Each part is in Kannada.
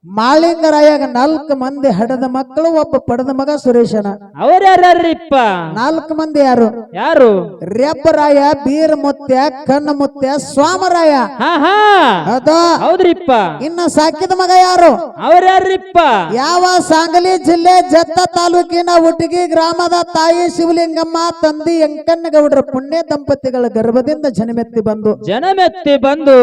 ಮಾಳಿಂಗರಾಯಾಗ 4 ಮಂದಿ ಹಡದ ಮಕ್ಕಳು, ಒಬ್ಬ ಪಡೆದ ಮಗ ಸುರೇಶನ. ಅವ್ರ್ಯಾರ್ರಿಪ್ಪ? 4 ಮಂದಿ ಯಾರು? ಯಾರು? ರೆಬ್ಬರಾಯ, ಬೀರ್ ಮುತ್ಯ, ಕಣ್ಣ ಮುತ್ಯ, ಸ್ವಾಮರಾಯ. ಹಾ ಹಾ ಅದು ಹೌದ್ರಿಪ್ಪ. ಇನ್ನು ಸಾಕಿದ ಮಗ ಯಾರು? ಅವ್ರ್ಯಾರ್ರಿಪ್ಪ? ಯಾವ ಸಾಂಗಲಿ ಜಿಲ್ಲೆ ಜತ್ತ ತಾಲೂಕಿನ ಉಟಗಿ ಗ್ರಾಮದ ತಾಯಿ ಶಿವಲಿಂಗಮ್ಮ, ತಂದಿ ಎಂಕನ್ನಗೌಡರ ಪುಣ್ಯ ದಂಪತಿಗಳ ಗರ್ಭದಿಂದ ಜನಮೆತ್ತಿ ಬಂದು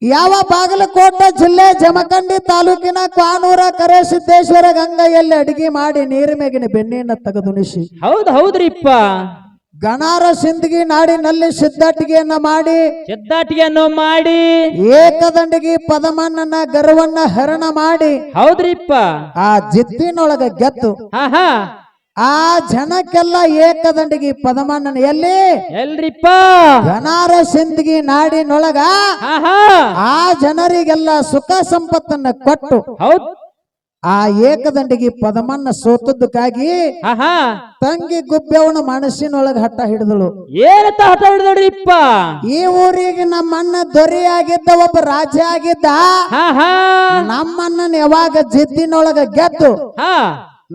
ಯಾವ ಬಾಗಲಕೋಟೆ ಜಿಲ್ಲೆ ಜಮಖಂಡಿ ತಾಲೂಕಿನ ಕ್ವಾನೂರ ಕರೇಸಿದ್ದೇಶ್ವರ ಗಂಗೆಯಲ್ಲಿ ಅಡಿಗೆ ಮಾಡಿ ನೀರು ಮೇಗಿನ ಬೆಣ್ಣೆಯನ್ನು ತೆಗೆದುಣಿಸಿ ಹೌದ್ರಿಪ್ಪ ಗಣಾರ ಸಿಂದಗಿ ನಾಡಿನಲ್ಲಿ ಸಿದ್ಧಾಟಿಗೆಯನ್ನ ಮಾಡಿ ಏಕದಂಡಿಗೆ ಪದಮಣ್ಣನ ಗರ್ವನ್ನ ಹರಣ ಮಾಡಿ ಹೌದ್ರಿಪ್ಪ ಆ ಜಿತ್ತಿನೊಳಗ ಗೆದ್ದು ಆ ಜನಕ್ಕೆಲ್ಲ ಏಕದಂಡಿಗೆ ಪದಮಣ್ಣನ ಎಲ್ರಿಪ್ಪ ಗಣಾರ ಸಿಂದಗಿ ನಾಡಿನೊಳಗ ಆ ಜನರಿಗೆಲ್ಲ ಸುಖ ಸಂಪತ್ತನ್ನ ಕೊಟ್ಟು ಆ ಏಕದಂಡಿಗೆ ಪದಮನ್ನ ಸೋತದ್ದಕ್ಕಾಗಿ ತಂಗಿ ಗುಬ್ಬೆವನ ಮನಸ್ಸಿನೊಳಗ ಹಠ ಹಿಡಿದಳು. ಏನಂತ ಹಠ ಹಿಡಿದಳ್ರಿಪ್ಪ? ಈ ಊರಿಗೆ ನಮ್ಮಣ್ಣ ದೊರೆಯಾಗಿದ್ದ, ಒಬ್ಬ ರಾಜ ಆಗಿದ್ದ, ನಮ್ಮಣ್ಣನ ಯಾವಾಗ ಜಿದ್ದಿನೊಳಗ ಗೆದ್ದು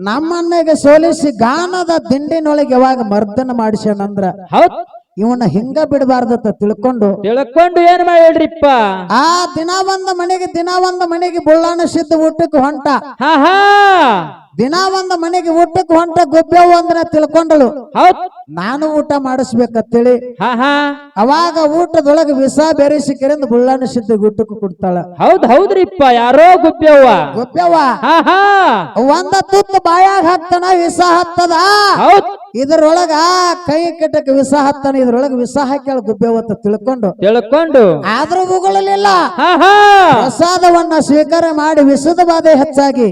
ನಮ್ಮಣ್ಣಗೆ ಸೋಲಿಸಿ ಗಾನದ ದಿಂಡಿನೊಳಗೆ ಯಾವಾಗ ಮರ್ದನ ಮಾಡಿಸ್ಯಾನಂದ್ರ ಇವನ್ನ ಹಿಂಗ ಬಿಡಬಾರ್ದತ್ತ ತಿಳ್ಕೊಂಡು ಏನ್ ಮಾಡಿಡ್ರಿಪ್ಪ? ಆ ದಿನ ಒಂದ ಮನೆಗೆ ಬುಳ್ಳಾನ ಸಿದ್ಧ ಊಟಕ್ಕೆ ಹೊಂಟ. ದಿನ ಒಂದ ಮನೆಗೆ ಊಟಕ್ಕೆ ಹೊಂಟ ಗುಬ್ಬೆವು ಅಂದ್ರ ತಿಳ್ಕೊಂಡಳು ನಾನು ಊಟ ಮಾಡಿಸ್ಬೇಕಂತೇಳಿ. ಅವಾಗ ಊಟದೊಳಗೆ ವಿಷ ಬೆರೆಸಿ ಕೆರೆಂದು ಬುಳ್ಳಾನ ಸಿದ್ಧ ಊಟಕ್ಕೆ ಕೊಡ್ತಾಳ. ಹೌದ್ರಿಪ್ಪ ಯಾರೋ ಗುಬ್ಬೆವ್ವ ಒಂದ ತುತ್ತು ಬಾಯಾಗ ಹಾಕ್ತಾನ, ವಿಷ ಹತ್ತದ. ಇದರೊಳಗ ಕೈ ಕೆಟ್ಟಕ್ಕೆ ವಿಷ ಹತ್ತಾನ, ಇದ್ರೊಳಗ ವಿಷ ಹಾಕ್ಯಾಳ ಗುಬ್ಬೆವತ್ತ ತಿಳ್ಕೊಂಡು ಆದ್ರೂ ಉಗುಳಲಿಲ್ಲ. ಪ್ರಸಾದವನ್ನ ಸ್ವೀಕಾರ ಮಾಡಿ ವಿಷದ ಬಾಧೆ ಹೆಚ್ಚಾಗಿ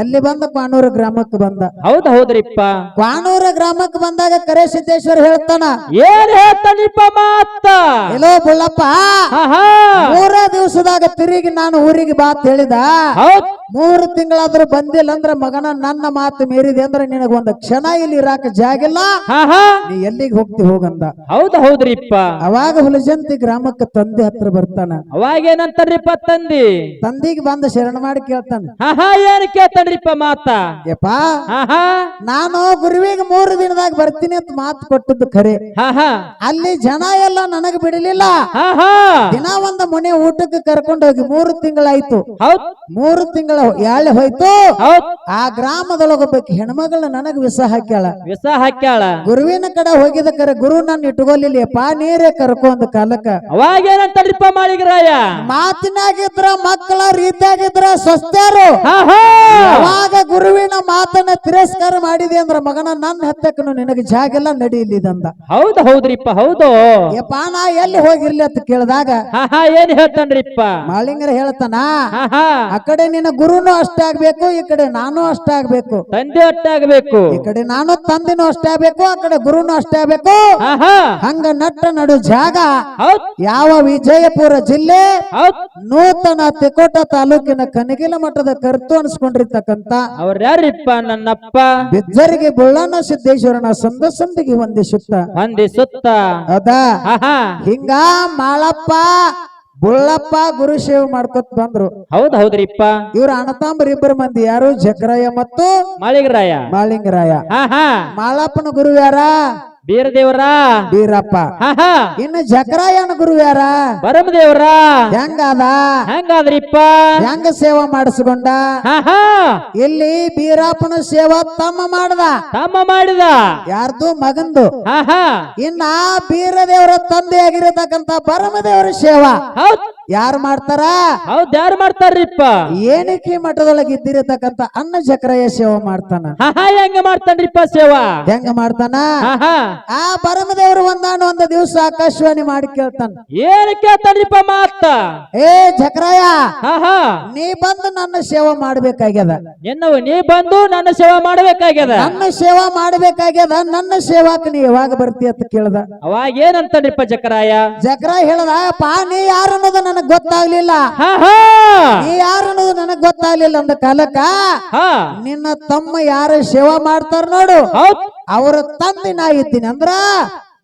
ಎಲ್ಲಿ ಬಂದ ಕ್ವಾನೂರ ಗ್ರಾಮಕ್ಕೆ ಬಂದ. ಹೌದ್ರಿಪ್ಪ ಕ್ವಾನೂರ ಗ್ರಾಮಕ್ಕೆ ಬಂದಾಗ ಕರೇಸಿದ್ದೇಶ್ವರ ಹೇಳ್ತಾನ, ಏನ್ ಹೇಳ್ತಾನಿಪ್ಪ ಮಾತ? ಎಲ್ಲೋ ಬುಳ್ಳಪ್ಪ, 3 ದಿವಸದಾಗ ತಿರುಗಿ ನಾನು ಊರಿಗೆ ಬಾತ್ ಹೇಳಿದ. 3 ತಿಂಗಳಾದ್ರೂ ಬಂದಿಲ್ಲ ಅಂದ್ರ ಮಗನ ನನ್ನ ಮಾತು ಮೀರಿದೆ ಅಂದ್ರೆ ನಿನಗೊಂದು ಕ್ಷಣ ಇಲ್ಲಿ ಇರಾಕ ಜಾಗಿಲ್ಲ, ನೀ ಎಲ್ಲಿಗೆ ಹೋಗಂದ. ಹೌದ್ರಿಪ್ಪ ಅವಾಗ ಹುಲಜಂತಿ ಗ್ರಾಮಕ್ಕೆ ತಂದೆ ಹತ್ರ ಬರ್ತಾನ. ಅವಾಗ ಏನಂತಾರ್ರಿಪ್ಪ? ತಂದಿಗೆ ಬಂದ ಶರಣ ಮಾಡಿ ಕೇಳ್ತಾನ. ಏನ್ ಕೇಳ್ತಾನ್ರಿಪ್ಪ ಮಾತ? ಯಪ್ಪ, ನಾನು ಗುರುವಿಗೆ 3 ದಿನದಾಗ ಬರ್ತೀನಿ ಅಂತ ಮಾತು ಕೊಟ್ಟದ್ದು ಖರೆ. ಅಲ್ಲಿ ಜನ ಎಲ್ಲ ನನಗ ಬಿಡಲಿಲ್ಲ. ದಿನ ಒಂದು ಮನೆ ಊಟಕ್ಕೆ ಕರ್ಕೊಂಡು ಹೋಗಿ 3 ತಿಂಗಳಾಯ್ತು. 3 ತಿಂಗಳ ಯಾಳೆ ಹೋಯ್ತು. ಆ ಗ್ರಾಮದೊಳಗೊಬ್ಬಕ್ಕೆ ಹೆಣ್ಮಗಳ ನನಗ ವಿಷ ಹಾಕ್ಯಾಳ. ಗುರುವಿನ ಕಡೆ ಹೋಗಿದ ಕರೆ ಗುರು ನನ್ನ ಇಟ್ಕೊಲಿಲ್ಲಪ್ಪ, ನೀರೇ ಕರ್ಕೊಂಡ್ ಕಾಲಕ್ಕ. ಅವಾಗ ಏನಂತಾರ್ರಿಪ್ಪ ಮಾಳಿಗರಾಯ? ಮಾತಿನಾಗಿದ್ರ ಮಕ್ಕಳ ರೀತಿಯಾಗಿದ್ರ ಸ್ವಸ್ಥರು. ಅವಾಗ ಗುರುವಿನ ಮಾತನ್ನ ತಿರಸ್ಕಾರ ಮಾಡಿದೆ ಅಂದ್ರ ಮಗನ ನನ್ನ ಹತ್ತಕ್ಕನು ನಿನಗೆ ಜಾಗೆಲ್ಲ ನಡೀಲಿದಂದ. ಹೌದ್ರಿಪ್ಪ ಹೌದು. ಯಪ್ಪ ನಾ ಎಲ್ಲಿ ಹೋಗಿರ್ಲಿ ಅಂತ ಕೇಳಿದಾಗ ಏನ್ ಹೇಳ್ತಾನ್ರಿಪ್ಪ? ಮಾಳಿಂಗರ ಹೇಳ್ತಾನ, ಆ ಕಡೆ ನಿನ್ನ ಗುರುನು ಅಷ್ಟೇ ಆಗ್ಬೇಕು, ಈ ಕಡೆ ನಾನು ಅಷ್ಟೇ ಆಗ್ಬೇಕು, ತಂದೆ ಅಷ್ಟೇ ಆಗ್ಬೇಕು. ಈ ಕಡೆ ನಾನು ತಂದೆನೂ ಅಷ್ಟೇ ಆಗ್ಬೇಕು, ಆ ಕಡೆ ಗುರುನು ಅಷ್ಟೇ ಆಗ್ಬೇಕು. ಹಂಗ ನಟ್ಟ ನಡು ಜಾಗ ಯಾವ ವಿಜಯಪುರ ಜಿಲ್ಲೆ ನೂತನ ತಿಕೋಟ ತಾಲೂಕಿನ ಕನಗಿಲ ಮಠದ ಕರ್ತು ಅನ್ಸ್ಕೊಂಡಿರ್ತಕ್ಕಂತ ಅವ್ರ್ಯಾರಿಪ್ಪ? ನನ್ನಪ್ಪ ಬಿಜ್ಜರಿಗೆ ಬುಳ್ಳಾನ ಸಿದ್ದೇಶ್ವರನ ಸಂದಿಗೆ ವಂದಿಸುತ್ತ ಅದಾ ಹಿಂಗ ಮಾಳಪ್ಪ ಬುಳ್ಳಪ್ಪ ಗುರು ಸೇವೆ ಮಾಡ್ಕೊತ ಬಂದ್ರು. ಹೌದ್ರಿಪ್ಪ ಇವ್ರ ಅಣ್ಣತಾಂಬರ್ 2 ಮಂದಿ, ಯಾರು? ಜಕರಾಯ ಮತ್ತು ಮಾಳಿಂಗರಾಯ. ಮಾಳಪ್ಪನ ಗುರು ಯಾರ? ಬೀರಪ್ಪ. ಇನ್ನು ಜಕರಾಯನ ಗುರು ಯಾರ? ಬರಮದೇವರ. ಹೆಂಗಾದ್ರಿಪ್ಪ? ಹೆಂಗ ಸೇವಾ ಮಾಡಿಸ್ಕೊಂಡ? ಇಲ್ಲಿ ಬೀರಪ್ಪನ ಸೇವಾ ತಮ್ಮ ಮಾಡಿದ ಯಾರ್ದು? ಮಗಂದು. ಇನ್ನ ಬೀರದೇವರ ತಂದೆ ಆಗಿರತಕ್ಕಂತ ಬರಮದೇವರ ಸೇವಾ ಯಾರು ಮಾಡ್ತಾರ? ಯಾರು ಮಾಡ್ತಾರ್ರಿಪ್ಪ? ಏನಕ್ಕೆ ಮಠದೊಳಗೆ ಇದ್ದಿರತಕ್ಕಂತ ಅನ್ನ ಜಕರಾಯ ಸೇವಾ ಮಾಡ್ತಾನ. ಹೆಂಗ ಮಾಡ್ತಾನ್ರಿಪ್ಪ ಸೇವಾ? ಹೆಂಗ ಮಾಡ್ತಾನ? ಆ ಬರಮದೇವರು ಒಂದು ದಿವಸ ಆಕಾಶವಾಣಿ ಮಾಡಿ ಕೇಳ್ತಾನ. ಏನ್ ಕೇಳ್ತಾನ್ರಿಪ್ಪ ಮಾತ? ಏ ಜಕರಾಯ, ನೀ ಬಂದು ನನ್ನ ಸೇವಾ ಮಾಡ್ಬೇಕಾಗ್ಯದ. ನೀ ಬಂದು ನನ್ನ ಸೇವಾ ಮಾಡ್ಬೇಕಾಗ್ಯದ. ನನ್ನ ಸೇವಾಕ ನೀ ಯಾವಾಗ ಬರ್ತಿ ಅಂತ ಕೇಳ್ದ. ಅವಾಗ ಏನಂತಾನ್ರಿಪ್ಪ ಜಕರಾಯ? ಜಕರಾಯ ಹೇಳ್ದ, ನೀ ಯಾರು ಅನ್ನೋದು ನನಗ್ ಗೊತ್ತಾಗ್ಲಿಲ್ಲ. ಅಂದ ಕಾಲಕ್ಕ ನಿನ್ನ ತಮ್ಮ ಯಾರು ಸೇವಾ ಮಾಡ್ತಾರ ನೋಡು, ಅವ್ರ ತಂದೆ ನಾ ಇದ್ದೀನಿ ಅಂದ್ರ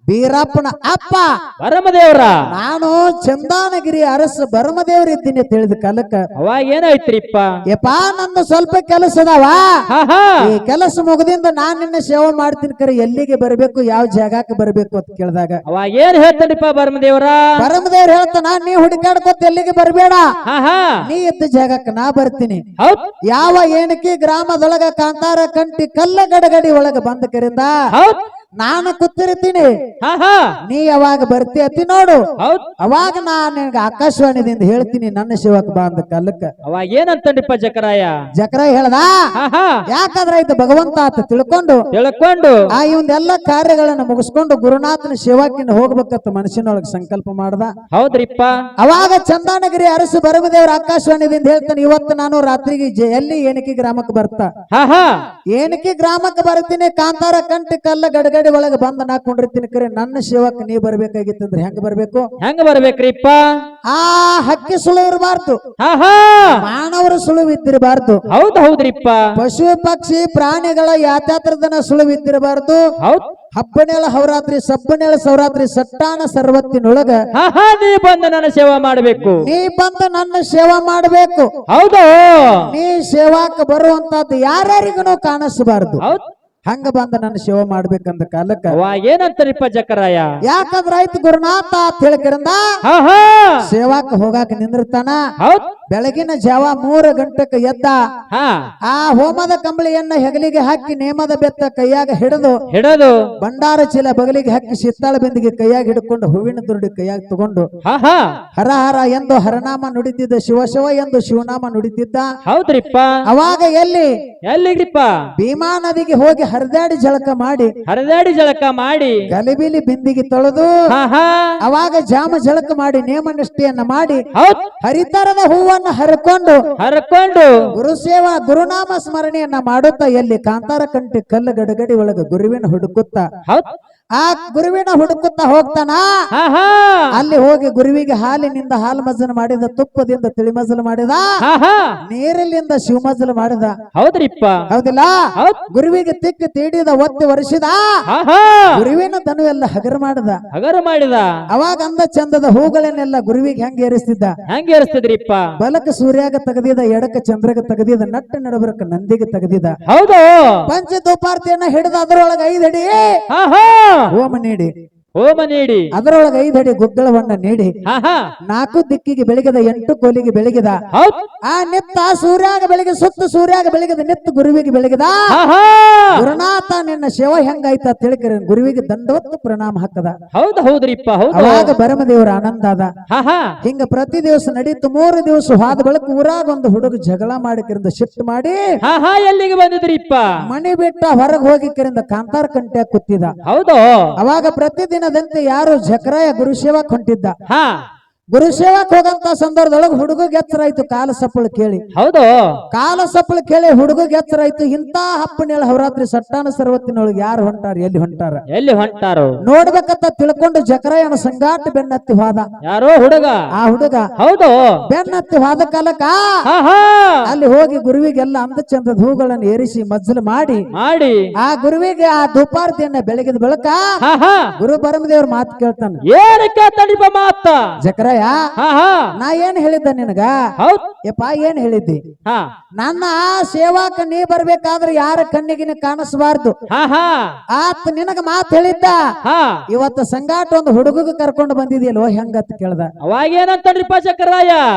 ಬೀರಪ್ಪನ ಅಪ್ಪ ಭರಮದೇವ್ರ ನಾನು ಚಂದಾನಗಿರಿ ಅರಸ ಭರಮದೇವ್ರ ಇದ್ದೀನಿ ಅಂತ ಹೇಳಿದ ಕಾಲಕ್ಕ ಅವಾಗ ಏನಾಯ್ತ್ರಿಪ್ಪ ಯಪ್ಪಾ ನಂದು ಸ್ವಲ್ಪ ಕೆಲಸ ಅದಾವ ಹಾ ಹಾ ಈ ಕೆಲಸ ಮುಗದಿಂದ ನಾನ್ ನಿನ್ನ ಸೇವೆ ಮಾಡ್ತೀನಿ ಕರೆ ಎಲ್ಲಿಗೆ ಬರ್ಬೇಕು ಯಾವ ಜಾಗಕ್ಕೆ ಬರ್ಬೇಕು ಅಂತ ಕೇಳಿದಾಗ ಅವಾಗ ಏನ್ ಹೇಳ್ತಾನ್ರಿಪ್ಪ ಭರಮದೇವ್ರ ಭರಮದೇವ್ರ ಹೇಳ್ತಾನ ನೀ ಹುಡುಕಾಡ್ಕೊತ ಎಲ್ಲಿಗೆ ಬರ್ಬೇಡ ಹಾ ಹಾ ನೀ ಇದ್ದ ಜಾಗಕ್ಕೆ ನಾ ಬರ್ತೀನಿ ಹೌದ್ ಯಾವ ಏನಕ್ಕೆ ಗ್ರಾಮದೊಳಗ ಕಾಂತಾರ ಕಂಟಿ ಕಲ್ಲ ಗಡಗಡಿ ಒಳಗ ಬಂದ ಕರಿಂದ ಹೌದ್ ನಾನು ಕೂತಿರ್ತೀನಿ ಹಾ ಹಾ ನೀ ಯಾವಾಗ ಬರ್ತೀಯತಿ ನೋಡು ಹೌದ್ ಅವಾಗ ನಾ ನಿನಗೆ ಆಕಾಶವಾಣಿದಿಂದ ಹೇಳ್ತೀನಿ ನನ್ನ ಶಿವಕ್ ಬಾ ಅಂದ ಕಲ್ಲಕ್ಕ ಅವಾಗ ಏನಂತನ್ರಿಪ್ಪ ಜಕರಾಯ ಜಕ್ರ ಹೇಳ್ದ ಹಾ ಹಾ ಯಾಕಂದ್ರ ಆಯ್ತು ಭಗವಂತ ಆತ ತಿಳ್ಕೊಂಡು ತಿಳ್ಕೊಂಡು ಆ ಇವಂದೆಲ್ಲ ಕಾರ್ಯಗಳನ್ನ ಮುಗಿಸ್ಕೊಂಡು ಗುರುನಾಥನ ಸೇವಾಕಿನ ಹೋಗ್ಬೇಕಂತ ಮನಸ್ಸಿನೊಳಗೆ ಸಂಕಲ್ಪ ಮಾಡ್ದ ಹೌದ್ರಿಪ್ಪ ಅವಾಗ ಚಂದಾನಗಿರಿ ಅರಸು ಭರಮದೇವ್ರ ಆಕಾಶವಾಣಿದಿಂದ ಹೇಳ್ತಾನೆ ಇವತ್ತು ನಾನು ರಾತ್ರಿಗೆ ಎಲ್ಲಿ ಏನಕಿ ಗ್ರಾಮಕ್ಕೆ ಬರ್ತಾ ಹಾ ಹಾ ಏನಕಿ ಗ್ರಾಮಕ್ಕೆ ಬರ್ತೀನಿ ಕಾಂತಾರ ಕಂಟಿ ಕಲ್ಲ ಗಡಗಡಿ ಒಳಗೆ ಬಂದ ನಾ ಕುಂಡಿರ್ತೀನಿ ಕರೆ ನನ್ನ ಸೇವಕ್ಕೆ ನೀ ಬರ್ಬೇಕಾಗಿತ್ತಂದ್ರೆ ಹೆಂಗ ಬರ್ಬೇಕು ಹೆಂಗ ಬರ್ಬೇಕ್ರಿಪ್ಪ ಆ ಹಕ್ಕಿ ಸುಳು ಇರಬಾರ್ದು ಹಾ ಹಾ ಮಾನವರ ಸುಳುವು ಇದ್ದಿರಬಾರ್ದು ಹೌದ್ರಿಪ್ಪ ಪಶು ಪಕ್ಷಿ ಪ್ರಾಣಿಗಳ ಯಾತ್ಯಾತ್ರದನ ಸುಳುವು ಇದ್ದಿರಬಾರ್ದು ಹೌದ್ ಹಬ್ಬನೇಳ ಹವರಾತ್ರಿ ಸಬ್ಬನೇಳ ಸೌರಾತ್ರಿ ಸಟ್ಟಾನ ಸರ್ವತ್ತಿನೊಳಗ ಹಾ ಹಾ ನೀ ಬಂದು ನನ್ನ ಸೇವಾ ಮಾಡ್ಬೇಕು ನೀ ಬಂದು ನನ್ನ ಸೇವಾ ಮಾಡಬೇಕು ಹೌದು ನೀ ಸೇವಾಕ ಬರುವಂತದ್ದು ಯಾರ್ಯಾರಿಗೂ ಕಾಣಿಸಬಾರ್ದು ಹೌದ್ ಹಂಗ ಬಂದ ನನ್ನ ಸೇವೆ ಮಾಡ್ಬೇಕಂದ ಕಾಲಕ್ಕ ಅವಾಗ ಏನಂತಾರಿಪ್ಪ ಜಕರಾಯ ಯಾಕಂದ್ರ ಆಯ್ತು ಗುರುನಾಥ ಅಂತ ಹೇಳಿಕರಿಂದ ಹಾ ಹಾ ಸೇವಾಕ ಹೋಗಾಕ ನಿಂದಿರ್ತಾನ ಹೌದ್ ಬೆಳಗಿನ ಜಾವ 3 ಗಂಟೆಗೆ ಎದ್ದ ಹಾ ಆ ಹೋಮದ ಕಂಬಳಿಯನ್ನ ಹೆಗಲಿಗೆ ಹಾಕಿ ನೇಮದ ಬೆತ್ತ ಕೈಯಾಗ ಹಿಡಿದು ಹಿಡದು ಭಂಡಾರ ಚೀಲ ಬಗಲಿಗೆ ಹಾಕಿ ಸಿತ್ತಾಳ ಬಿಂದಿಗೆ ಕೈಯಾಗ ಹಿಡ್ಕೊಂಡು ಹೂವಿನ ದುರುಡಿ ಕೈಯಾಗ ತಗೊಂಡು ಹಾ ಹಾ ಹರ ಹರ ಎಂದು ಹರನಾಮ ನುಡಿತಿದ್ದ ಶಿವ ಶಿವ ಎಂದು ಶಿವನಾಮ ನುಡಿತಿದ್ದ ಹೌದ್ರಿಪ್ಪ ಅವಾಗ ಎಲ್ಲಿಗ್ರಿಪ್ಪ ಭೀಮಾ ನದಿಗೆ ಹೋಗಿ ಹರಿದಾಡಿ ಜಳಕ ಮಾಡಿ ಹರಿದಾಡಿ ಜಳಕ ಮಾಡಿ ಗಲಿಬಿಲಿ ಬಿಂದಿಗೆ ತೊಳೆದು ಹಾ ಹಾ ಅವಾಗ ಜಾಮ ಜಳಕ ಮಾಡಿ ನೇಮನಿಷ್ಠೆಯನ್ನ ಮಾಡಿ ಹೌದ್ ಹರಿತರದ ಹೂವನ್ನ ಹರಕೊಂಡು ಹರ್ಕೊಂಡು ಗುರುಸೇವಾ ಗುರುನಾಮ ಸ್ಮರಣೆಯನ್ನ ಮಾಡುತ್ತಾ ಎಲ್ಲಿ ಕಾಂತಾರ ಕಂಟಿ ಕಲ್ಲು ಗಡಗಡಿ ಒಳಗ ಗುರುವಿನ ಹುಡುಕುತ್ತಾ ಹೌದ್ ಆ ಗುರುವಿನ ಹುಡುಕುತ್ತಾ ಹೋಗ್ತಾನ ಹಾ ಹಾ ಅಲ್ಲಿ ಹೋಗಿ ಗುರುವಿಗೆ ಹಾಲಿನಿಂದ ಹಾಲು ಮಜ್ಜನ ಮಾಡಿದ ತುಪ್ಪದಿಂದ ತಿಳಿ ಮಜ್ಜಲು ಮಾಡಿದ ಹಾ ಹಾ ನೀರಿನಿಂದ ಶಿವಮಜ್ಜಲು ಮಾಡಿದ ಹೌದ್ರಿಪ್ಪ ಹೌದಿಲ್ಲ ಹೌದ್ ಗುರುವಿಗೆ ತಿಕ್ಕಿ ತೀಡಿದ ಒತ್ತಿ ವರ್ಷಿದ ಹಾ ಹಾ ಗುರುವಿನ ದನು ಎಲ್ಲ ಹಗರ ಮಾಡಿದ ಹಗರು ಮಾಡಿದ ಅವಾಗ ಅಂದ ಚಂದದ ಹೂಗಳನ್ನೆಲ್ಲ ಗುರುವಿಗೆ ಹೆಂಗ ಏರಿಸ್ತಿದ್ದ ಹೆಂಗ ಏರಿಸ್ತಿದ್ರಿಪ್ಪ ಬಲಕ ಸೂರ್ಯಾಗ ತೆಗದಿದ ಎಡಕ ಚಂದ್ರಗ ತೆಗದಿದ ನಟ್ಟ ನಡಬರಕ ನಂದಿಗೆ ತೆಗದಿದ ಹೌದು ಪಂಚ ದುಪಾರ್ತಿಯನ್ನ ಹಿಡಿದ ಅದರೊಳಗ 5 ಅಡಿ ಹಾ ಹಾ ಹೋಮ ನೀಡಿ ಹೋಮ ನೀಡಿ ಅದರೊಳಗ 5 ಅಡಿ ಗುಗ್ಗಳವನ್ನ ನೀಡಿ ಹಾ ಹಾ 4 ದಿಕ್ಕಿಗೆ ಬೆಳಗಿದ 8 ಕೋಲಿಗೆ ಬೆಳಗಿದ ಹೌದ್ ಆ ನಿತ್ತ ಸೂರ್ಯಾಗ ಬೆಳಗ್ಗೆ ಸುತ್ತ ಸೂರ್ಯಾಗ ಬೆಳಗಿದ ನಿತ್ತ ಗುರುವಿಗೆ ಬೆಳಗಿದ ಹಾ ಹಾ ಗುರುನಾಥ ನಿನ್ನ ಸೇವೆ ಹೆಂಗಾಯ್ತ ಅಂತ ತಿಳ್ಕರ ಗುರುವಿಗೆ ದಂಡವತ್ತು ಪ್ರಣಾಮ ಹಾಕದ ಹೌದ್ರಿಪ್ಪ ಹೌದು ಅವಾಗ ಭರಮದೇವರ ಆನಂದ ಅದ ಹಾ ಹಾ ಹಿಂಗ ಪ್ರತಿ ದಿವಸ ನಡೀತು 3 ದಿವಸ ಹಾದ ಬಳಿಕ ಊರಾಗ ಒಂದು ಹುಡುಗ ಜಗಳ ಮಾಡಿಕರಿಂದ ಶಿಫ್ಟ್ ಮಾಡಿ ಹಾ ಹಾ ಎಲ್ಲಿಗೆ ಬಂದಿದ್ರಿಪ್ಪ ಮನೆ ಬಿಟ್ಟ ಹೊರಗೆ ಹೋಗಿಕರಿಂದ ಕಾಂತಾರ ಕಂಟ್ಯಾಗ ಕೂತಿದ ಹೌದು ಅವಾಗ ಪ್ರತಿದಿನದಂತೆ ಯಾರು ಜಕರಾಯ ಗುರುಸೇವಾಕ್ ಹೊಂಟಿದ್ದ ಹಾ ಗುರುಸೇವಾಕ್ ಹೋಗಂತ ಸಂದರ್ಭದೊಳಗ ಹುಡುಗ ಎಚ್ಚರ ಆಯ್ತು ಕಾಲ ಸಪ್ಪಳು ಕೇಳಿ ಹೌದು ಕಾಲ ಸಪ್ಪಳು ಕೇಳಿ ಹುಡುಗ ಎಚ್ಚರ ಆಯ್ತು ಇಂತ ಹಪ್ಪನೇಳ ಹವರಾತ್ರಿ ಸಟ್ಟಾನ ಸರ್ವತ್ತಿನೊಳಗೆ ಯಾರು ಹೊಂಟಾರ ಎಲ್ಲಿ ಹೊಂಟಾರ ಎಲ್ಲಿ ಹೊಂಟಾರು ನೋಡ್ಬೇಕಂತ ತಿಳ್ಕೊಂಡು ಜಕರಾಯನ ಸಂಗಾಟ ಬೆನ್ನತ್ತಿ ಹೋದ ಯಾರೋ ಹುಡುಗ ಆ ಹುಡುಗ ಹೌದು ಬೆನ್ನತ್ತಿ ಹೋದ ಕಾಲಕ್ಕ ಹಾ ಹಾ ಅಲ್ಲಿ ಹೋಗಿ ಗುರುವಿಗೆಲ್ಲ ಅಂದ ಚಂದದ ಹೂಗಳನ್ನು ಏರಿಸಿ ಮಜ್ಜಲು ಮಾಡಿ ಮಾಡಿ ಆ ಗುರುವಿಗೆ ಆ ದುಪಾರ್ತಿಯನ್ನ ಬೆಳಗಿದ ಬಳಕ ಹಾ ಹಾ ಗುರು ಭರಮದೇವ್ರ ಮಾತು ಕೇಳ್ತಾನ ಏನಕ್ಕೆ ತಡಿಪ ಮಾತ ಜಕರಾಯ ಹಾ ಹಾ ನಾ ಏನ್ ಹೇಳಿದ್ದ ನಿನಗ ಹೌದ್ ಯಪ್ಪ ಏನ್ ಹೇಳಿದ್ದಿ ಹಾ ನನ್ನ ಆ ಸೇವಾಕ ನೀ ಬರ್ಬೇಕಾದ್ರೆ ಯಾರ ಕಣ್ಣಿಗಿನ ಕಾಣಿಸಬಾರ್ದು ಹಾ ಹಾ ಆತ ನಿನಗ ಮಾತು ಹೇಳಿದ್ದ ಹಾ ಇವತ್ತು ಸಂಗಾಟ ಒಂದು ಹುಡುಗಗ ಕರ್ಕೊಂಡು ಬಂದಿದ್ಯಲ್ವ ಹೆಂಗತ್ ಕೇಳ್ದ ಅವಾಗ ಏನಂತನ್ರಿಪ್ಪ ಚಕ್ರಾಯ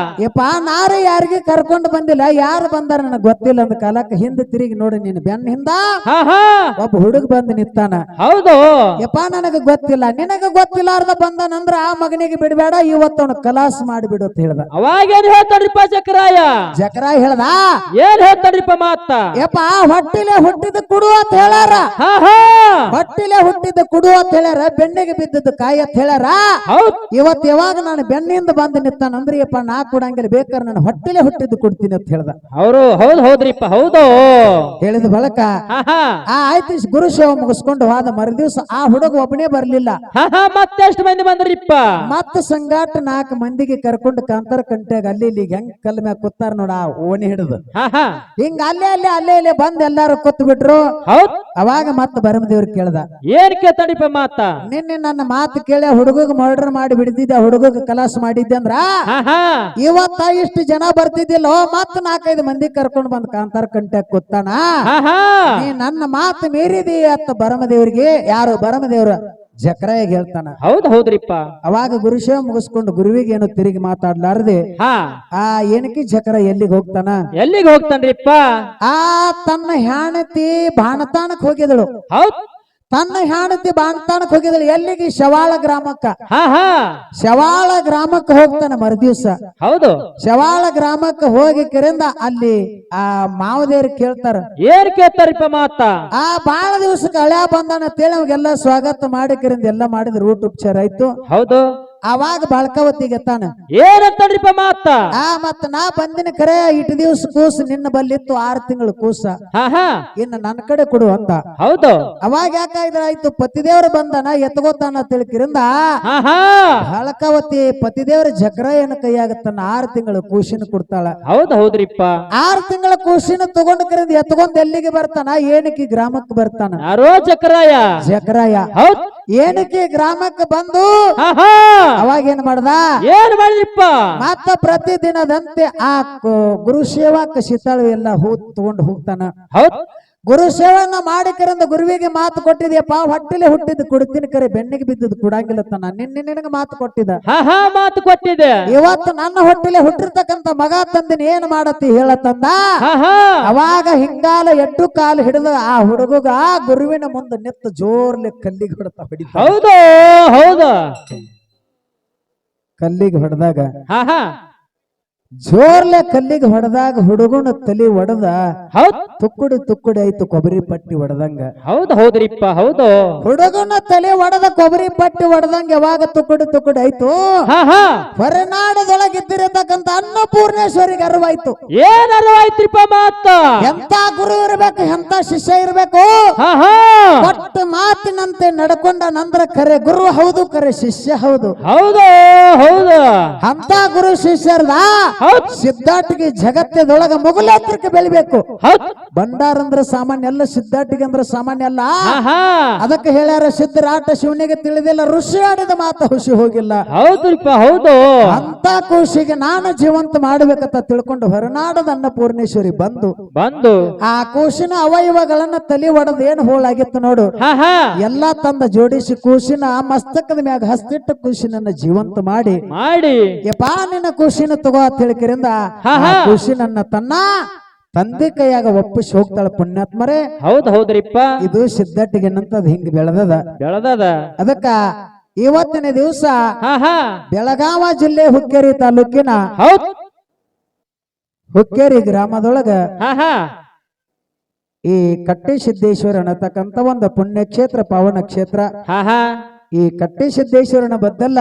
ಯಪ್ಪ ನಾರೇ ಯಾರಿಗೆ ಕರ್ಕೊಂಡು ಬಂದಿಲ್ಲ ಯಾರು ಬಂದಾರ ನನಗ್ ಗೊತ್ತಿಲ್ಲ ಅಂದ ಕಾಲಕ್ಕೆ ಹಿಂದೆ ತಿರುಗಿ ನೋಡಿ ನೀನು ಬೆನ್ನ ಹಿಂದ ಹಾ ಹಾ ಒಬ್ಬ ಹುಡುಗ ಬಂದು ನಿಂತಾನ ಹೌದು ಯಪ್ಪ ನನಗ ಗೊತ್ತಿಲ್ಲ ನಿನಗ ಗೊತ್ತಿಲ್ಲಾರ್ದ ಬಂದನಂದ್ರ ಆ ಮಗನಿಗೆ ಬಿಡಬೇಡ ಇವತ್ತು ಅವನು ಕಲಾಸ್ ಮಾಡಿಬಿಡು ಅಂತ ಹೇಳ್ದ ಅವಾಗ ಏನ್ ಹೇಳ್ತಾನ್ರಿಪ್ಪ ಚಕ್ರಾಯ ಜಕರಾಯ ಹೇಳ್ದ ಏನ್ ಹೇಳ್ತಾನ್ರಿಪ್ಪ ಮಾತ ಯಪ್ಪ ಹೊಟ್ಟಿಲೆ ಹುಟ್ಟಿದ ಕುಡು ಅಂತ ಹೇಳ್ಯಾರ ಹಾ ಹಾ ಹೊಟ್ಟಿಲೆ ಹುಟ್ಟಿದ ಕುಡು ಅಂತ ಹೇಳ್ಯಾರ ಬೆನ್ನಿಗೆ ಬಿದ್ದದ್ದು ಕಾಯಿ ಅಂತ ಹೇಳ್ಯಾರ ಹೌದ್ ಇವತ್ತು ಯಾವಾಗ ನಾನು ಬೆನ್ನಿಂದ ಬಂದು ನಿಂತಾನಂದ್ರೆ ಯಪ್ಪ ನಾ ಕೊಡಂಗಿಲ್ಲ ಬೇಕಾದ್ರೆ ನಾನು ಹೊಟ್ಟಿಲೆ ಹುಟ್ಟಿದ್ದು ಕೊಡ್ತೀನಿ ಅಂತ ಹೇಳ್ದ ಅವರು ಹೌದ್ರಿಪ್ಪ ಹೌದು ಹೇಳಿದ ಬಳಕ ಹಾ ಹಾ ಆಯ್ತು ಗುರು ಸೇವೆ ಮುಗಿಸ್ಕೊಂಡು ಹೋದ ಮರುದಿವ್ಸ ಆ ಹುಡುಗ ಒಬ್ಬನೇ ಬರ್ಲಿಲ್ಲ ಹಾ ಹಾ ಮತ್ತೆಷ್ಟು ಮಂದಿ ಬಂದ್ರಿಪ್ಪ ಮತ್ತ ಸಂಗಾಟ 4 ಮಂದಿಗೆ ಕರ್ಕೊಂಡು ಕಾಂತಾರ ಕಂಟ್ಯಾಗ ಅಲ್ಲಿ ಇಲ್ಲಿ ಹೆಂಗ್ ಕಲ್ ಮ್ಯಾಗ ಕೂತಾರ ನೋಡ ಆ ಓಣಿ ಹಿಡಿದು ಹಾ ಹಾ ಹಿಂಗ ಅಲ್ಲೇ ಬಂದ್ ಎಲ್ಲಾರು ಕೂತ್ ಬಿಟ್ರು. ಹೌದ್ ಅವಾಗ ಮತ್ತ ಭರಮದೇವ್ರ ಕೇಳ್ದ, ಏನ್ ಕೇಳ್ತಾನಿಪ್ಪ ಮಾತ? ನಿನ್ನೆ ನನ್ನ ಮಾತು ಕೇಳಿ ಹುಡುಗಗ್ ಮರ್ಡರ್ ಮಾಡಿ ಬಿಡ್ತಿದ್ದೆ, ಹುಡುಗಗ್ ಕಲಾಸ ಮಾಡಿದ್ದೆ ಅಂದ್ರ ಹಾ ಹಾ ಇವತ್ತ ಇಷ್ಟು ಜನ ಬರ್ತಿದ್ದಿಲ್ಲೋ, ಮತ್ತ 4-5 ಮಂದಿ ಕರ್ಕೊಂಡ್ ಬಂದ್ ಕಾಂತಾರ ಕಂಟ್ಯಾಗ ಕೂತಾನ. ಹಾ ಹಾ ನೀ ನನ್ನ ಮಾತು ಮೀರಿದಿ ಅತ್ತ ಭರಮದೇವ್ರಿಗೆ, ಯಾರು ಭರಮದೇವ್ರ ಜಕ್ರಾಯಾಗ ಹೇಳ್ತಾನ. ಹೌದ್ರಿಪ್ಪ. ಅವಾಗ ಗುರುಶೇವ ಮುಗಿಸ್ಕೊಂಡು ಗುರುವಿಗೆ ಏನು ತಿರುಗಿ ಮಾತಾಡ್ಲಾರ್ದೆ ಹಾ ಆ ಏನಕಿ ಜಕ್ರ ಎಲ್ಲಿಗೆ ಹೋಗ್ತಾನ? ಎಲ್ಲಿಗೆ ಹೋಗ್ತಾನ್ರಿಪ್ಪ? ಆ ತನ್ನ ಹೆಂಡತಿ ಬಾಣತಾಣಕ್ ಹೋಗಿದಳು. ಹೌದ್ ತನ್ನ ಹೆಂಡತಿ ಬಾಣತಾಣಕ್ ಹೋಗಿದಳು ಎಲ್ಲಿಗೆ? ಶವಾಳ ಗ್ರಾಮಕ್ಕ. ಹಾ ಹಾ ಶವಾಳ ಗ್ರಾಮಕ್ಕೆ ಹೋಗ್ತಾನ ಮರುದಿವ್ಸ. ಹೌದು ಶವಾಳ ಗ್ರಾಮಕ್ಕೆ ಹೋಗಿ ಕರಿಂದ ಅಲ್ಲಿ ಆ ಮಾವದೇವ್ರು ಕೇಳ್ತಾರ, ಏನ್ ಕೇಳ್ತಾರಿಪ್ಪ ಮಾತ? ಆ ಬಾಳ ದಿವ್ಸಕ್ಕೆ ಹಳ್ಯಾ ಬಂದಾನ ಅಂತೇಳಿ ಅವಾಗೆಲ್ಲ ಸ್ವಾಗತ ಮಾಡಿ ಕರಿಂದ ಎಲ್ಲ ಮಾಡಿದ್ರು, ಊಟ ಉಪಚಾರ ಆಯ್ತು. ಹೌದು ಅವಾಗ ಬಾಳ್ಕವತ್ತಿಗೆ ತಾನ ಏನಂತಾನ್ರಿಪ್ಪ ಮಾತ? ಮತ್ತ ನಾ ಬಂದಿನ ಕರೆ ಇಟ್ಟು ದಿವ್ಸ ಕೂಸು ನಿನ್ನ ಬಲ್ಲಿತ್ತು 6 ತಿಂಗಳು ಕೂಸ, ಹಾ ಹಾ ಇನ್ನು ನನ್ನ ಕಡೆ ಕೊಡು ಅಂದ. ಹೌದು ಅವಾಗ ಯಾಕಾಯ್ದ್ರ ಆಯ್ತು, ಪತಿದೇವ್ರ ಬಂದನ ಎತ್ಕೋತಾನ ತಿಳ್ಕಿರಿಂದ ಹಾ ಹಾ ಬಾಳಕವತಿ ಪತಿದೇವ್ರ ಜಕ್ರಾಯನ ಕೈಯಾಗ ತನ್ನ 6 ತಿಂಗಳು ಕೂಸಿನ ಕೊಡ್ತಾಳ. ಹೌದ್ರಿಪ್ಪ. 6 ತಿಂಗಳ ಕೂಸಿನ ತಗೊಂಡ್ ಕರಿಂದ ಎತ್ಕೊಂಡ್ ಎಲ್ಲಿಗೆ ಬರ್ತಾನ? ಏನಕ್ಕೆ ಗ್ರಾಮಕ್ಕೆ ಬರ್ತಾನ. ಯಾರೋ ಜಕ್ರಾಯ. ಜಕ್ರಾಯ ಹೌದ್ ಏನಕ್ಕೆ ಗ್ರಾಮಕ್ಕೆ ಬಂದು ಹಾ ಹಾ ಅವಾಗ ಏನ್ ಮಾಡ್ದ? ಏನ್ ಮಾಡಿದ್ರಿಪ್ಪ? ಮತ್ತ ಪ್ರತಿದಿನದಂತೆ ಆ ಗುರು ಸೇವಾಕ ಶೀತಾಳು ಎಲ್ಲ ಹೂ ತಗೊಂಡು ಹೋಗ್ತಾನ. ಹೌದ್ ಗುರು ಸೇವನ್ನ ಮಾಡಿ ಕರೆಂದ ಗುರುವಿಗೆ ಮಾತು ಕೊಟ್ಟಿದ್ಯಪ್ಪ, ಹೊಟ್ಟಿಲೆ ಹುಟ್ಟಿದ್ ಕುಡ್ತೀನಿ ಕರೆ ಬೆನ್ನಿಗೆ ಬಿದ್ದದ್ ಕುಡಂಗಿಲ್ಲ ತನ ನಿನಗೆ ಮಾತು ಕೊಟ್ಟಿದ. ಹಾ ಹಾ ಮಾತು ಕೊಟ್ಟಿದೆ. ಇವತ್ತು ನನ್ನ ಹೊಟ್ಟಿಲೆ ಹುಟ್ಟಿರ್ತಕ್ಕಂತ ಮಗ ತಂದಿನ ಏನ್ ಮಾಡತ್ತಿ ಹೇಳತ್ತಂದ. ಹಾ ಹಾ ಅವಾಗ ಹಿಂಗಾಲ 2 ಕಾಲು ಹಿಡಿದ ಆ ಹುಡುಗ ಗುರುವಿನ ಮುಂದೆ ನಿತ್ತು ಜೋರ್ಲೆ ಕಲ್ಲಿಗೆ ಹೊಡಿತ. ಹೌದು ಹೌದು ಕಲ್ಲಿಗೆ ಹೊಡೆದಾಗ ಹಾ ಹಾ ಜೋರ್ಲೆ ಕಲ್ಲಿಗೆ ಹೊಡೆದಾಗ ಹುಡುಗನ ತಲೆ ಒಡೆದ ಹೌದ್ ತುಕ್ಕುಡಿ ಆಯ್ತು, ಕೊಬ್ಬರಿ ಪಟ್ಟಿ ಹೊಡೆದಂಗ. ಹೌದ್ರಿಪ್ಪ. ಹೌದು ಹುಡುಗನ ತಲೆ ಒಡೆದ ಕೊಬ್ಬರಿ ಪಟ್ಟಿ ಹೊಡೆದಂಗ ಯಾವಾಗ ತುಕ್ಕುಡಿ ಆಯ್ತು. ಹಾ ಹಾ ಹೊರನಾಡದೊಳಗಿದ್ದಿರತಕ್ಕಂತ ಅನ್ನಪೂರ್ಣೇಶ್ವರಿಗೆ ಅರಿವಾಯ್ತು. ಏನ್ ಅರಿವಾಯ್ತ್ರಿಪ್ಪ ಮಾತ? ಎಂತ ಗುರು ಇರ್ಬೇಕು, ಎಂತ ಶಿಷ್ಯ ಇರ್ಬೇಕು. ಹಾ ಹಾ ಕೊಟ್ಟ ಮಾತಿನಂತೆ ನಡ್ಕೊಂಡ ನಂತರ ಕರೆ ಗುರು ಹೌದು, ಕರೆ ಶಿಷ್ಯ ಹೌದು. ಹೌದು ಹೌದು ಅಂತ ಗುರು ಶಿಷ್ಯರ್ದ ಹೌದ್ ಸಿದ್ಧಾಟಿಗೆ ಜಗತ್ತದೊಳಗ ಮೊಗಲಾತ್ರಕ್ಕೆ ಬೆಳಿಬೇಕು. ಹೌದ್ ಬಂಡಾರ ಅಂದ್ರ ಸಾಮಾನ್ಯ ಅಲ್ಲ, ಸಿದ್ಧಾಟಿಗೆ ಅಂದ್ರ ಸಾಮಾನ್ಯ ಅಲ್ಲ. ಹಾ ಹಾ ಅದಕ್ಕೆ ಹೇಳ್ಯಾರ, ಸಿದ್ಧರಾಟ ಶಿವನಿಗೆ ತಿಳಿದಿಲ್ಲ, ಋಷಿ ಆಡಿದ ಮಾತು ಹುಷಿ ಹೋಗಿಲ್ಲ. ಹೌದ್ರಿಪ್ಪ. ಹೌದು ಅಂತ ಖುಷಿಗೆ ನಾನು ಜೀವಂತ ಮಾಡ್ಬೇಕಂತ ತಿಳ್ಕೊಂಡು ಹೊರನಾಡದ ಅನ್ನಪೂರ್ಣೇಶ್ವರಿ ಬಂದು ಆ ಕೂಸಿನ ಅವಯವಗಳನ್ನ ತಲೆ ಒಡೆದ ಏನ್ ಹೋಳಾಗಿತ್ತು ನೋಡು, ಹಾ ಹಾ ಎಲ್ಲಾ ತಂದ ಜೋಡಿಸಿ ಕೂಸಿನ ಮಸ್ತಕದ ಮ್ಯಾಗ ಹಸ್ತಿಟ್ಟ ಕೂಸಿನನ್ನ ಜೀವಂತ ಮಾಡಿ ಯಪ್ಪಾ ನಿನ್ನ ಕೂಸಿನ ತಗೋ ಅಂತ ಹೇಳಿಕರಿಂದ ಕೂಸಿನನ್ನ ತನ್ನ ತಂದೆ ಕೈಯಾಗ ಒಪ್ಪಿಸಿ ಹೋಗ್ತಾಳ. ಪುಣ್ಯಾತ್ಮರೇ ಹೌದ್ರಿಪ್ಪ. ಇದು ಸಿದ್ಧಟ್ಟಿಗೆ ನಂತದ್ ಹಿಂಗ್ ಬೆಳೆದದ. ಅದಕ್ಕ ಇವತ್ತಿನ ದಿವಸ ಬೆಳಗಾವ ಜಿಲ್ಲೆ ಹುಕ್ಕೇರಿ ತಾಲೂಕಿನ ಹುಕ್ಕೇರಿ ಗ್ರಾಮದೊಳಗ ಈ ಕಟ್ಟಿಸಿದ್ದೇಶ್ವರ ಅನ್ನತಕ್ಕಂತ ಒಂದು ಪುಣ್ಯಕ್ಷೇತ್ರ, ಪಾವನ ಕ್ಷೇತ್ರ. ಈ ಕಟ್ಟಿಸಿದ್ದೇಶ್ವರನ ಬದ್ದಲ್ಲ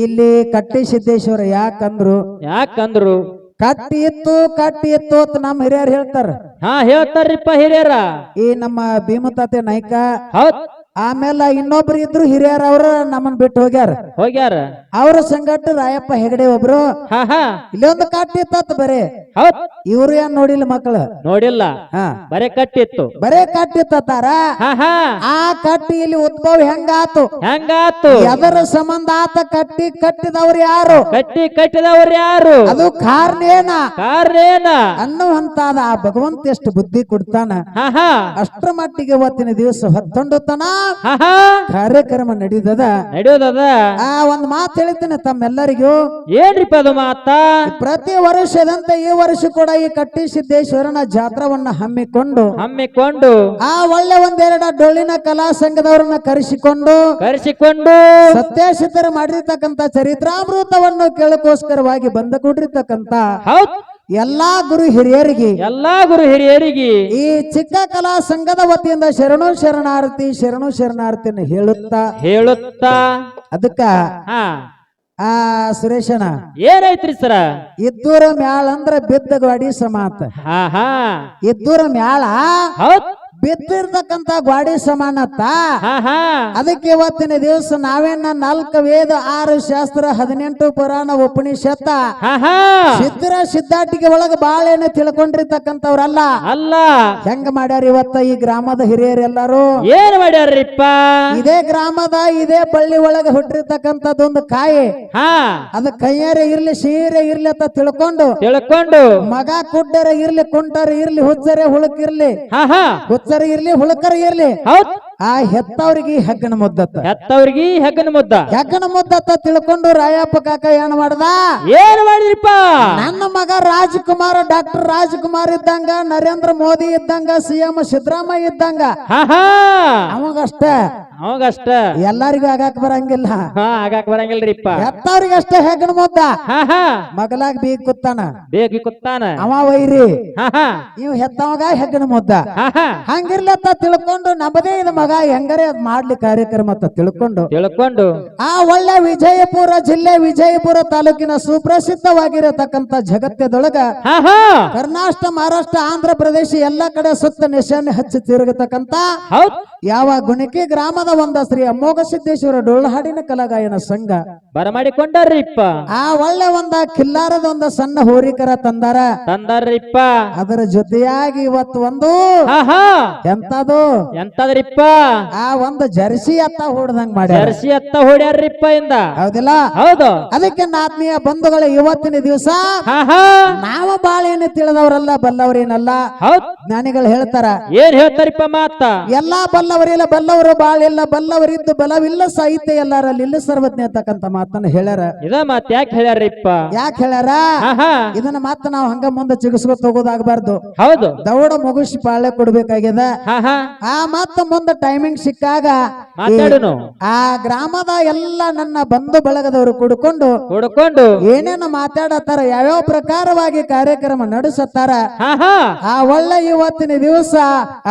ಇಲ್ಲಿ ಕಟ್ಟಿಸಿದ್ದೇಶ್ವರ ಯಾಕಂದ್ರು ಕಟ್ಟಿ ಇತ್ತು ಅಂತ ನಮ್ಮ ಹಿರಿಯರು ಹೇಳ್ತಾರ. ಹೇಳ್ತಾರ್ರಿಪ್ಪ ಹಿರಿಯರ. ಈ ನಮ್ಮ ಭೀಮತಾತೆ ನಾಯ್ಕ ಆಮೇಲೆ ಇನ್ನೊಬ್ರು ಇದ್ರು ಹಿರಿಯರ, ಅವ್ರ ನಮ್ಮನ್ ಬಿಟ್ಟು ಹೋಗ್ಯಾರ. ಅವ್ರ ಸಂಗಟ ರಾಯಪ್ಪ ಹೆಗಡೆ ಒಬ್ರು ಇಲ್ಲೊಂದು ಕಟ್ಟಿತ್ತ ಬರೇ. ಇವ್ರು ಏನ್ ನೋಡಿಲ್ಲ, ಮಕ್ಕಳು ನೋಡಿಲ್ಲ, ಬರೇ ಕಟ್ಟಿತ್ತಾರ. ಆ ಕಟ್ಟಿ ಇಲ್ಲಿ ಉದ್ಭವ ಹೆಂಗಾತು ಎದರ ಸಂಬಂಧ ಆತ? ಕಟ್ಟಿದವ್ರು ಯಾರು? ಅದು ಕಾರಣ ಅನ್ನುವಂತಾದ ಆ ಭಗವಂತ ಎಷ್ಟು ಬುದ್ಧಿ ಕೊಡ್ತಾನ. ಅಷ್ಟರ ಮಟ್ಟಿಗೆ ಇವತ್ತಿನ ದಿವಸ ಹೊತ್ತೊಂಡುತ್ತಾನ ಕಾರ್ಯಕ್ರಮ ನಡೆಯುವುದದ. ಒಂದ್ ಮಾತು ಹೇಳ್ತೇನೆ ತಮ್ಮೆಲ್ಲರಿಗೂ. ಏನ್ರಿಪ್ಪ ಅದು ಮಾತ? ಪ್ರತಿ ವರ್ಷದಂತೆ ಈ ವರ್ಷ ಕೂಡ ಈ ಕಟ್ಟಿಸಿದ್ದೇಶ್ವರನ ಜಾತ್ರವನ್ನ ಹಮ್ಮಿಕೊಂಡು ಆ ಒಳ್ಳೆ ಒಂದೆರಡು ಡೊಳ್ಳಿನ ಕಲಾ ಸಂಘದವರನ್ನ ಕರೆಸಿಕೊಂಡು ಸತ್ಯಸಿದ್ಧರು ಮಾಡಿರ್ತಕ್ಕಂಥ ಚರಿತ್ರಾಮೃತವನ್ನು ಕೇಳಕೋಸ್ಕರವಾಗಿ ಬಂದ ಕೂಡಿರ್ತಕ್ಕಂಥ ಎಲ್ಲಾ ಗುರು ಹಿರಿಯರಿಗೆ ಈ ಚಿಕ್ಕ ಕಲಾ ಸಂಘದ ವತಿಯಿಂದ ಶರಣು ಶರಣಾರ್ಥಿಯನ್ನು ಹೇಳುತ್ತಾ ಅದಕ್ಕ ಸುರೇಶನ ಏನೈತ್ರಿ ಸರ? ಇದ್ದೂರ ಮ್ಯಾಳ ಅಂದ್ರ ಬಿದ್ದ ಗಾಡಿ ಸಮಾತ. ಇದ್ದೂರ ಮ್ಯಾಳ ಬಿತ್ತಿರ್ತಕ್ಕಂತ ಗ್ವಾಡಿ ಸಮಾನತ್ತ. ಹಾ ಹಾ ಅದಕ್ಕೆ ಇವತ್ತಿನ ದಿವಸ ನಾವೇನ 4 ವೇದ 6 ಶಾಸ್ತ್ರ 18 ಪುರಾಣ ಉಪನಿಷತ್ತ ಹಾ ಹಾ ಸಿದ್ಧರ ಸಿದ್ಧಾಟಿಕೆ ಒಳಗ ಬಾಳೇನ ತಿಳ್ಕೊಂಡಿರ್ತಕ್ಕಂಥವ್ರಲ್ಲ. ಅಲ್ಲ ಹೆಂಗ ಮಾಡ್ಯಾರ ಇವತ್ತ ಈ ಗ್ರಾಮದ ಹಿರಿಯರೆಲ್ಲರೂ? ಏನ್ ಮಾಡ್ಯಾರ್ರಿಪ್ಪ? ಇದೇ ಗ್ರಾಮದ ಇದೇ ಬಳ್ಳಿ ಒಳಗ ಹುಟ್ಟಿರ್ತಕ್ಕಂಥದ್ದೊಂದು ಕಾಯಿ, ಹಾ ಅದ ಕೈಯಾರೆ ಇರ್ಲಿ ಸೀರೆ ಇರ್ಲಿ ಅಂತ ತಿಳ್ಕೊಂಡು ತಿಳ್ಕೊಂಡು ಮಗ ಕುಡ್ಡರ ಇರ್ಲಿ ಕುಂಟರ ಇರ್ಲಿ ಹುಚ್ಚರೆ ಹುಳುಕಿರ್ಲಿ ಹಾ ಹಾ ಹುಚ್ಚರ ಇರ್ಲಿ ಹುಳುಕರ ಇರ್ಲಿ ಹೌದ್ ಆ ಹೆತ್ತವ್ರಿಗೆ ಹೆಗ್ಗಣ ಮುದ್ದತ್ತ. ಹೆತ್ತವ್ರಿಗೆ ಹೆಗ್ಗನ ಮುದ್ದ ಹೆಗ್ಗಣ ಮುದ್ದತ್ತ ತಿಳ್ಕೊಂಡು ರಾಯಪ್ಪ ಕಾಕ ಏನ್ ಮಾಡ್ದ? ಏನ್ ಮಾಡಿದ್ರಿಪ್ಪ? ನನ್ನ ಮಗ ರಾಜ್ಕುಮಾರ್ ಡಾಕ್ಟರ್ ರಾಜ್ಕುಮಾರ್ ಇದ್ದಂಗ, ನರೇಂದ್ರ ಮೋದಿ ಇದ್ದಂಗ, CM ಸಿದ್ದರಾಮಯ್ಯ ಇದ್ದಂಗ ಹಾ ಹಾ ಅವಾಗಷ್ಟ ಅವಾಗಷ್ಟ ಎಲ್ಲರಿಗೂ ಆಗಾಕ ಬರಂಗಿಲ್ಲ. ಹಾ ಆಗಾಕ್ ಬರಂಗಿಲ್ರಿಪ್ಪ. ಹೆತ್ತವ್ರಿಗೆ ಅಷ್ಟ ಹೆಗ್ಗಣ ಮುದ್ದ. ಹಾ ಹಾ ಮಗಲಾಗ ಬೀಗ್ ಕೂತಾನ, ಬೇಗಿ ಕುತ್ತಾನ. ಅವ ವೈರಿ, ಹಾ ಹಾ ಇವ್ ಹೆತ್ತವಾಗ ಹೆಗ್ಗಣ ಮುದ್ದ. ಹಾ ಹಾ ಹಂಗಿರ್ಲತ್ತ ತಿಳ್ಕೊಂಡು ನಮ್ಮದೇ ಇದು ಮಗ ಹೆಂಗರೆ ಅದ್ ಮಾಡ್ಲಿ ಕಾರ್ಯಕ್ರಮ ಅಂತ ತಿಳ್ಕೊಂಡು ತಿಳ್ಕೊಂಡು ಆ ಒಳ್ಳೆ ವಿಜಯಪುರ ಜಿಲ್ಲೆ ವಿಜಯಪುರ ತಾಲೂಕಿನ ಸುಪ್ರಸಿದ್ಧವಾಗಿರತಕ್ಕಂತ ಜಗತ್ತದೊಳಗ ಹಾ ಹಾ ಕರ್ನಾಟಕ ಮಹಾರಾಷ್ಟ್ರ ಆಂಧ್ರ ಪ್ರದೇಶ ಎಲ್ಲಾ ಕಡೆ ಸುತ್ತ ನಿಶಾನೆ ಹಚ್ಚಿ ತಿರುಗತಕ್ಕಂತ ಹೌದ್ ಯಾವ ಗುಣಿಕೆ ಗ್ರಾಮದ ಒಂದ ಶ್ರೀ ಅಮೋಘ ಸಿದ್ದೇಶ್ವರ ಡೊಳ್ಳಹಾಡಿನ ಕಲಾಗಾಯನ ಸಂಘ ಬರಮಾಡಿಕೊಂಡಾರ್ರಿಪ್ಪ. ಆ ಒಳ್ಳೆ ಒಂದ ಕಿಲ್ಲಾರದ ಒಂದ ಸಣ್ಣ ಹೋರಿಕರ ತಂದಾರ. ತಂದಾರ್ರಿಪ್ಪ. ಅದರ ಜೊತೆಯಾಗಿ ಇವತ್ತು ಒಂದು ಹಾ ಹಾ ಎಂತದು ಎಂತದ್ರಿಪ್ಪ? ಆ ಒಂದು ಜರ್ಸಿ ಅತ್ತ ಹೊಡ್ದಂಗ್ ಮಾಡ್ಯಾರ. ಜರ್ಸಿ ಅತ್ತ ಹೊಡ್ಯಾರ್ರಿಪ್ಪ ಇಂದ. ಹೌದಿಲ್ಲ? ಹೌದು. ಅದಕ್ಕೆ ಆತ್ಮೀಯ ಬಂಧುಗಳ ಇವತ್ತಿನ ದಿವಸ ಹಾ ಹಾ ನಾವು ಬಾಳೇನು ತಿಳಿದವರಲ್ಲ ಬಲ್ಲವರೇನಲ್ಲ. ಹೌದ್ ಜ್ಞಾನಿಗಳು ಹೇಳ್ತಾರ ಏನ್ ಹೇಳ್ತಾರಿಪ್ಪ ಮಾತ? ಎಲ್ಲಾ ಬಲ್ಲವರಿಲ್ಲ ಬಲ್ಲವರು ಬಾಳಿಲ್ಲ, ಬಲ್ಲವರಿದ್ದು ಬಲವಿಲ್ಲ, ಸಾಹಿತ್ಯ ಎಲ್ಲರಲ್ಲಿ ಇಲ್ಲ ಸರ್ವಜ್ಞ ಅಂತಕ್ಕಂತ ಮಾತನ್ನ ಹೇಳ್ಯಾರ. ಇದ ಮಾತ್ ಯಾಕೆ ಹೇಳ್ಯಾರ್ರಿಪ್ಪ? ಯಾಕೆ ಹೇಳ್ಯಾರ? ಹಾ ಹಾ ಇದನ್ನ ಮಾತ ನಾವು ಹಂಗ ಮುಂದೆ ಚಿಗಿಸ್ಕೊತ ಹೋಗೋದಾಗಬಾರ್ದು. ಹೌದು. ದೌಡ ಮುಗಿಸಿ ಪಾಳೆ ಕೊಡ್ಬೇಕಾಗ್ಯದ. ಹಾ ಹಾ ಆ ಮತ್ತ ಮುಂದೆ ಟೈಮಿಂಗ್ ಸಿಕ್ಕಾಗ ಮಾತಾಡುನು. ಆ ಗ್ರಾಮದ ಎಲ್ಲ ನನ್ನ ಬಂಧು ಬಳಗದವರು ಕೂಡಿಕೊಂಡು ಹುಡ್ಕೊಂಡು ಏನೇನು ಮಾತಾಡತ್ತಾರ, ಯಾವ್ಯಾವ ಪ್ರಕಾರವಾಗಿ ಕಾರ್ಯಕ್ರಮ ನಡೆಸತ್ತಾರ. ಹಾ ಹಾ ಆ ಒಳ್ಳೆ ಇವತ್ತಿನ ದಿವಸ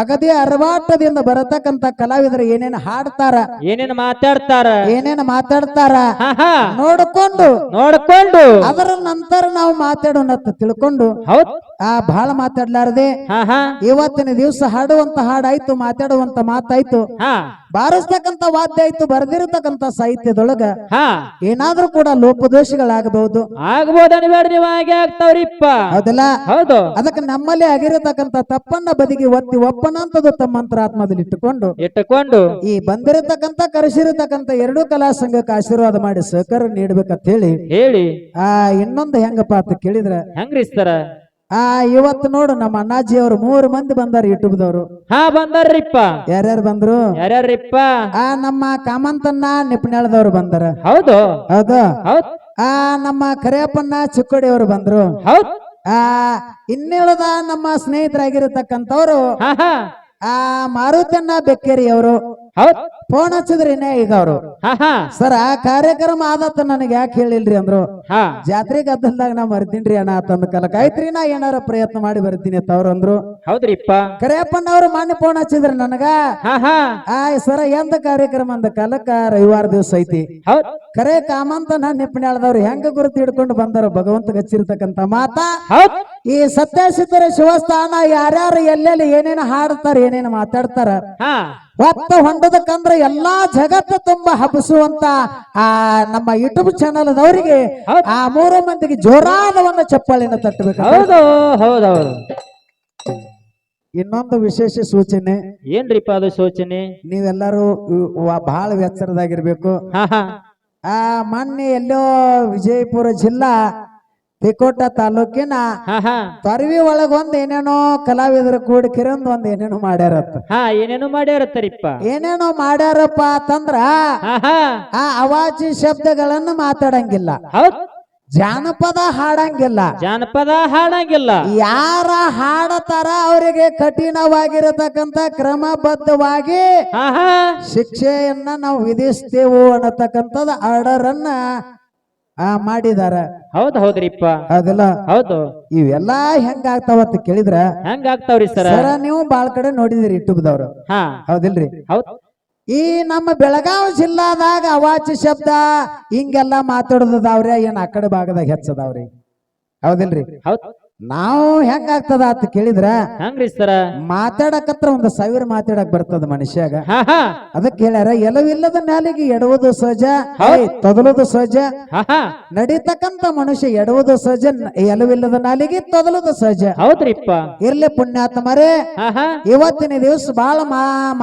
ಅಗದಿ ಅರವಾಟದಿಂದ ಬರತಕ್ಕಂತ ಕಲಾವಿದರು ಏನೇನು ಹಾಡ್ತಾರ, ಏನೇನ್ ಮಾತಾಡ್ತಾರ, ಏನೇನು ಮಾತಾಡ್ತಾರ ಹಾ ಹಾ ನೋಡ್ಕೊಂಡು ನೋಡ್ಕೊಂಡು ಅದರ ನಂತರ ನಾವು ಮಾತಾಡೋಣ ಅಂತ ತಿಳ್ಕೊಂಡು ಹೌದ್ ಬಹಳ ಮಾತಾಡ್ಲಾರ್ದೆ ಹಾ ಹಾ ಇವತ್ತಿನ ದಿವಸ ಹಾಡುವಂತ ಹಾಡಾಯ್ತು, ಮಾತಾಡುವಂತ ಮಾತಾಯ್ತು, ಹಾ ಬಾರಿಸ್ತಕ್ಕಂತ ವಾದ್ಯ ಆಯ್ತು, ಬರೆದಿರತಕ್ಕಂತ ಸಾಹಿತ್ಯದೊಳಗ ಹಾ ಏನಾದ್ರೂ ಕೂಡ ಲೋಪದೋಷಗಳಾಗಬಹುದು. ಆಗ್ಬೋದ ಅನ್ಬೇಡ, ನೀವ್ ಹಾಗೆ ಆಗ್ತಾವ್ರಿಪ್ಪ. ಹೌದಲ್ಲ? ಹೌದು. ಅದಕ್ಕೆ ನಮ್ಮಲ್ಲಿ ಆಗಿರತಕ್ಕಂತ ತಪ್ಪನ್ನ ಬದಿಗೆ ಒತ್ತಿ ಒಪ್ಪನಂತದ್ದು ತಮ್ಮ ಅಂತರಾತ್ಮದಲ್ಲಿ ಇಟ್ಟುಕೊಂಡು ಈ ಬಂದಿರತಕ್ಕಂತ ಕರೆಸಿರತಕ್ಕಂತ ಎರಡೂ ಕಲಾ ಸಂಘಕ್ಕೆ ಆಶೀರ್ವಾದ ಮಾಡಿ ಸಹಕಾರ ನೀಡ್ಬೇಕಂತ ಹೇಳಿ ಹೇಳಿ ಇನ್ನೊಂದು ಹೆಂಗಪ್ಪ ಅಂತ ಕೇಳಿದ್ರ ಹೆಂಗ್ರಿ ಸರ? ಇವತ್ತು ನೋಡು ನಮ್ಮ ಅಣ್ಣಾಜಿ ಅವರು 3 ಮಂದಿ ಬಂದಾರ ಯೂಟ್ಯೂಬ್ದವರು. ಹಾ ಬಂದಾರ್ರಿಪ್ಪ. ಯಾರ್ಯಾರು ಬಂದ್ರು? ಯಾರ್ಯಾರ್ರಿಪ್ಪ? ನಮ್ಮ ಕಾಮಂತನ್ನ ನಿಪ್ನಾಳದವ್ರು ಬಂದಾರ. ಹೌದು ಹೌದು. ಹೌದ್ ನಮ್ಮ ಕರಿಯಪ್ಪನ್ನ ಚಿಕ್ಕೋಡಿ ಅವರು ಬಂದ್ರು. ಹೌದ್. ಇನ್ನುಳಿದ ನಮ್ಮ ಸ್ನೇಹಿತರಾಗಿರತಕ್ಕಂಥವ್ರು ಹಾ ಹಾ ಮಾರುತಣ್ಣ ಬೆಕ್ಕೇರಿ ಅವರು ಹೌದ್. ಫೋನ್ ಹಚ್ಚಿದ್ರಿನೇ ಈಗ ಅವರು, ಹಾ ಹಾ ಸರ್ ಆ ಕಾರ್ಯಕ್ರಮ ಆದತ್ತ ನನಗೆ ಯಾಕೆ ಹೇಳಿಲ್ರಿ ಅಂದ್ರು. ಹಾ ಜಾತ್ರೆ ಗದ್ದಲ್ದಾಗ ನಾ ಬರ್ತೀನ್ರಿ ಅಣ್ಣ ತಂದ ಕಲಕ ಆಯ್ತ್ರಿ, ನಾ ಏನಾರ ಪ್ರಯತ್ನ ಮಾಡಿ ಬರ್ತೀನಿ ಅಂತ ಅವ್ರು ಅಂದ್ರು. ಹೌದ್ರಿಪ್ಪ. ಕರಿಯಪ್ಪನವ್ರು ಮಾನ್ಯ ಫೋನ್ ಹಚ್ಚಿದ್ರಿ ನನಗ. ಹಾ ಹಾ ಸರ ಎಂತ ಕಾರ್ಯಕ್ರಮ ಅಂದ ಕಾಲಕ್ಕ ರವಿವಾರ ದಿವಸ ಐತಿ. ಹೌದ್. ಕರೆ ಕಾಮಂತ ನಿಪ್ನಾಳದವ್ರು ಹೆಂಗ ಗುರುತು ಹಿಡ್ಕೊಂಡು ಬಂದಾರ ಭಗವಂತ ಹಚ್ಚಿರ್ತಕ್ಕಂತ ಮಾತ. ಹೌದ್. ಈ ಸತ್ಯಸಿದ್ಧರ ಶಿವಸ್ಥಾನ ಯಾರ್ಯಾರು ಎಲ್ಲೆಲ್ಲಿ ಏನೇನು ಹಾಡ್ತಾರ, ಏನೇನು ಮಾತಾಡ್ತಾರ, ಹಾ ಒತ್ತ ಹೊಂಡದಕ್ಕಂದ್ರ ಎಲ್ಲಾ ಜಗತ್ತು ತುಂಬಾ ಹಬ್ಬಿಸುವಂತ ನಮ್ಮ ಯೂಟ್ಯೂಬ್ ಚಾನಲ್ ದವರಿಗೆ ಹೌದ್. 3 ಮಂದಿಗೆ ಜೋರಾದ ಒಂದು ಚಪ್ಪಾಳಿನ ತಟ್ಟಬೇಕು. ಹೌದು ಹೌದೌದು. ಇನ್ನೊಂದು ವಿಶೇಷ ಸೂಚನೆ. ಏನ್ರಿಪ್ಪ ಅದು ಸೂಚನೆ? ನೀವೆಲ್ಲರೂ ಬಹಳ ಎಚ್ಚರದಾಗಿರ್ಬೇಕು. ಹಾ ಹಾ ಮೊನ್ನೆ ಎಲ್ಲೋ ವಿಜಯಪುರ ಜಿಲ್ಲಾ ತಿಕೋಟ ತಾಲೂಕಿನ ಹಾ ಹಾ ತೊರವಿ ಒಳಗ ಒಂದ್ ಏನೇನೋ ಕಲಾವಿದರು ಕೂಡಿ ಕಿರಂದ್ ಒಂದ್ ಏನೇನೋ ಮಾಡ್ಯಾರತ್ತ. ಹಾ ಏನೇನು ಮಾಡ್ಯಾರತ್ತರಿಪ್ಪ? ಏನೇನೋ ಮಾಡ್ಯಾರಪ್ಪ ಅಂತಂದ್ರ ಹಾ ಹಾ ಅವಾಚಿ ಶಬ್ದಗಳನ್ನು ಮಾತಾಡಂಗಿಲ್ಲ, ಹೌದ್. ಜಾನಪದ ಹಾಡಂಗಿಲ್ಲ, ಜಾನಪದ ಹಾಡಂಗಿಲ್ಲ. ಯಾರ ಹಾಡತಾರ ಅವರಿಗೆ ಕಠಿಣವಾಗಿರತಕ್ಕಂತ ಕ್ರಮಬದ್ಧವಾಗಿ ಹಾ ಹಾ ಶಿಕ್ಷೆಯನ್ನ ನಾವು ವಿಧಿಸ್ತೇವು ಅನ್ನತಕ್ಕಂಥದ್ದು ಆರ್ಡರ್ ಅನ್ನ ಮಾಡಿದಾರ. ಹೌದ್ ಹೌದ್ರಿಪ್ಪ. ಅದೆಲ್ಲ ಹೌದು. ಇವೆಲ್ಲಾ ಹೆಂಗ ಆಗ್ತಾವತ್ ಕೇಳಿದ್ರ ಹೆಂಗ ಆಗ್ತಾವ್ರಿ ಸರ? ನೀವು ಬಾಳ್ ಕಡೆ ನೋಡಿದಿರಿ ಯೂಟ್ಯೂಬ್ದವ್ರು, ಹಾ ಹೌದಿಲ್ರಿ? ಹೌದ್. ಈ ನಮ್ಮ ಬೆಳಗಾವಿ ಜಿಲ್ಲಾದಾಗ ಅವಾಚ್ಯ ಶಬ್ದ ಹಿಂಗೆಲ್ಲಾ ಮಾತಾಡೋದವ್ರಿ, ಏನ್ ಆ ಕಡೆ ಭಾಗದಾಗ ಹೆಚ್ಚದವ್ರಿ, ಹೌದಿಲ್ರಿ? ಹೌದ್. ನಾವು ಹೆಂಗಾಗ್ತದ ಅಂತ ಕೇಳಿದ್ರ ಹಂಗ್ರಿ ಸರ ಮಾತಾಡಕತ್ರ 1,000 ಮಾತಾಡಕ್ ಬರ್ತದ ಮನುಷ್ಯಾಗ. ಹಾ ಹಾ ಅದಕ್ಕೆ ಹೇಳ್ಯಾರ ಎಲವಿಲ್ಲದ ನಾಲಿಗೆ ಎಡುವುದು ಸಹಜ, ಹೌದ್. ತೊದಲುದು ಸಹಜ. ಹಾ ಹಾ ನಡೀತಕ್ಕಂತ ಮನುಷ್ಯ ಎಡುವುದು ಸಹಜ, ಎಲವಿಲ್ಲದ ನಾಲಿಗೆ ತೊದಲುದು ಸಹಜ. ಹೌದ್ರಿಪ್ಪ. ಇರ್ಲಿ ಪುಣ್ಯಾತ್ಮರೇ, ಹಾ ಹಾ ಇವತ್ತಿನ ದಿವಸ ಬಾಳ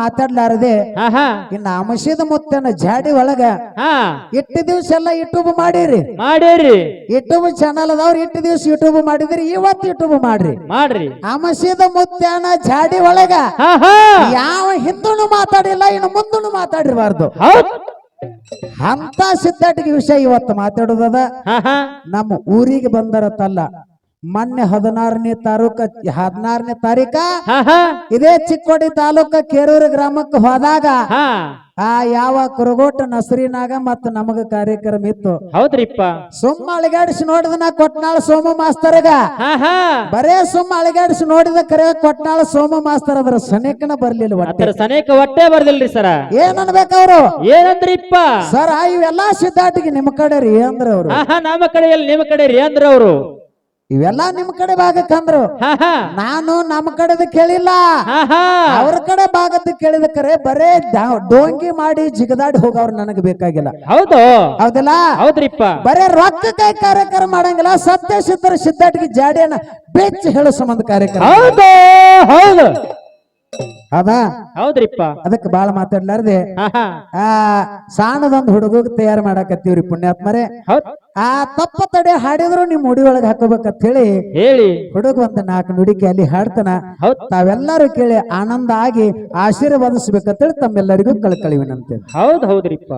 ಮಾತಾಡ್ಲಾರದೆ ಹಾ ಹಾ ಇನ್ನ ಅಂಶದ ಮುತ್ತನ ಜಾಡಿ ಒಳಗ ಹಾ ಇಟ್ಟು ದಿವ್ಸ ಎಲ್ಲ ಯೂಟ್ಯೂಬ್ ಮಾಡಿರಿ. ಮಾಡೇರಿ ಯೂಟ್ಯೂಬ್ ಚಾನಲ್ ಅದಾವ್ರಿ, ಇಟ್ಟು ದಿವ್ಸ ಯೂಟ್ಯೂಬ್ ಮಾಡಿದ್ರಿ, ಇವತ್ತು ಯೂಟ್ಯೂಬ್ ಮಾಡ್ರಿ. ಮಾಡ್ರಿ. ಅಂಶದ ಮುತ್ತನ ಜಾಡಿ ಒಳಗ ಹಾ ಹಾ ಯಾವ ಹಿಂದೂ ಮಾತಾಡಿಲ್ಲ, ಇನ್ನು ಮುಂದೂ ಮಾತಾಡಿರಬಾರ್ದು. ಹೌದ್. ಅಂತ ಸಿದ್ಧಾಟಿಗೆ ವಿಷಯ ಇವತ್ತು ಮಾತಾಡೋದದ. ಹಾ ಹಾ ನಮ್ಮ ಊರಿಗೆ ಬಂದರತ್ತಲ್ಲ, ಮೊನ್ನೆ 16ನೇ ತಾರೀಕ ಹಾ ಹಾ ಇದೇ ಚಿಕ್ಕೋಡಿ ತಾಲೂಕ ಕೇರೂರು ಗ್ರಾಮಕ್ಕೆ ಹೋದಾಗ ಹಾ ಆ ಯಾವ ಕುರುಗೋಟ ನಸರಿನಾಗ ಮತ್ತ ನಮಗ ಕಾರ್ಯಕ್ರಮ ಇತ್ತು. ಹೌದ್ರಿಪ್ಪ. ಸುಮ್ಮ ಅಳಿಗಾಡಿಸಿ ನೋಡಿದ ಕೊಟ್ನಾಳ ಸೋಮ ಮಾಸ್ತರ್ಗ ಹಾ ಹಾ ಬರೇ ಸುಮ್ಮ ಅಳಿಗಾಡಿಸಿ ನೋಡಿದ ಕರೆ ಕೊಟ್ನಾಳ ಸೋಮ ಮಾಸ್ತರ್ ಅದ್ರ ಸನೇಕನ ಬರ್ಲಿಲ್ಲ. ಅದ್ರ ಸನೇಕ ಒಟ್ಟೆ ಬರ್ದಿಲ್ರಿ ಸರ. ಏನ್ ಅನ್ಬೇಕವ್ರು? ಏನಂದ್ರಿಪ್ಪ? ಸರ್ ಇವೆಲ್ಲಾ ಸಿದ್ಧಾಟಿಗೆ ನಿಮ್ ಕಡೆ ರೀ ಅಂದ್ರ ಅವ್ರು. ಹಾ ಹಾ ನಮ್ಮ ಕಡೆಯಲ್ಲಿ ನಿಮ್ಮ ಕಡೆ ರೀ ಅಂದ್ರ ಅವರು. ಇವೆಲ್ಲಾ ನಿಮ್ ಕಡೆ ಭಾಗಕ್ಕಂದ್ರು. ಹಾ ಹಾ ನಾನು ನಮ್ಮ ಕಡೆದ ಕೇಳಿಲ್ಲ, ಹಾ ಹಾ ಅವ್ರ ಕಡೆ ಭಾಗದ ಕೇಳಿದ ಕರೆ ಬರೇ ಡೋಂಗಿ ಮಾಡಿ ಜಿಗದಾಡಿ ಹೋಗವ್ರು ನನಗೆ ಬೇಕಾಗಿಲ್ಲ. ಹೌದು. ಹೌದಲ್ಲ? ಹೌದ್ರಿಪ್ಪ. ಬರೇ ರೊಕ್ಕ ಕೈ ಕಾರ್ಯಕ್ರಮ ಮಾಡಂಗಿಲ್ಲ, ಸತ್ಯ ಸಿದ್ಧರ ಸಿದ್ಧಾಟಿಗೆ ಜಾಡಿಯನ್ನ ಬೆಚ್ಚ ಹೇಳೋ ಸಂಬಂಧ ಕಾರ್ಯಕ್ರಮ. ಹೌದು ಹೌದು ಅದಾ ಹೌದ್ರಿಪ್ಪ. ಅದಕ್ಕೆ ಬಾಳ ಮಾತಾಡ್ಲಾರ್ದೆ ಹಾ ಹಾ ಆ ಸಾಣದೊಂದು ಹುಡುಗ ತಯಾರು ಮಾಡಾಕತ್ತೀವ್ರಿ ಪುಣ್ಯಾತ್ಮರೇ. ಹೌದ್. ಆ ತಪ್ಪ ತಡೆ ಹಾಡಿದ್ರು ನಿಮ್ ಮುಡಿ ಒಳಗೆ ಹಾಕೋಬೇಕಂತ ಹೇಳಿ ಹೇಳಿ ಹುಡುಗ ಒಂದು 4 ನುಡಿಕೆ ಅಲ್ಲಿ ಹಾಡ್ತಾನ. ಹೌದ್. ತಾವೆಲ್ಲರೂ ಕೇಳಿ ಆನಂದ ಆಗಿ ಆಶೀರ್ವಾದಿಸ್ಬೇಕಂತೇಳಿ ತಮ್ಮೆಲ್ಲರಿಗೂ ಕಳ್ಕಳಿ ವಿನಂತಿ. ಹೌದ್ ಹೌದ್ರಿಪ್ಪ.